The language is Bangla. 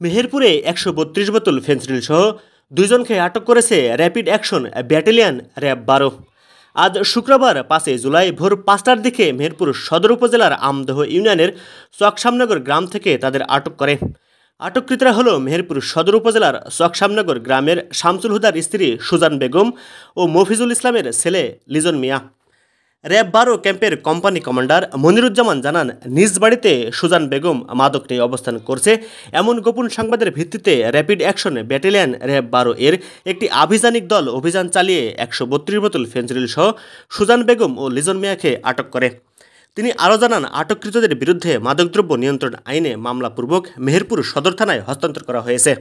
মেহেরপুরে ১৩২ বোতল ফেনসিডিল সহ দুইজনকে আটক করেছে র্যাপিড অ্যাকশন ব্যাটালিয়ন র্যাব ১২। আজ শুক্রবার ৫ জুলাই ভোর ৫টার দিকে মেহেরপুর সদর উপজেলার আমদহ ইউনিয়নের চকশামনগর গ্রাম থেকে তাদের আটক করে। আটককৃতরা হল মেহেরপুর সদর উপজেলার চকশামনগর গ্রামের শামসুল হুদার স্ত্রী সুজান বেগম ও মফিজুল ইসলামের ছেলে লিজন মিয়া। র্যাব ১২ ক্যাম্পের কোম্পানি কমান্ডার মনিরুজ্জামান জানান, নিজ বাড়িতে সুজান বেগম মাদক নিয়ে অবস্থান করছে এমন গোপন সংবাদের ভিত্তিতে র্যাপিড অ্যাকশন ব্যাটালিয়ন র্যাব ১২ এর একটি আভিযানিক দল অভিযান চালিয়ে ১৩২ বোতল ফেনসিডিল সহ সুজান বেগম ও লিজন মিয়াকে আটক করে। তিনি আরও জানান, আটককৃতদের বিরুদ্ধে মাদকদ্রব্য নিয়ন্ত্রণ আইনে মামলাপূর্বক মেহেরপুর সদর থানায় হস্তান্তর করা হয়েছে।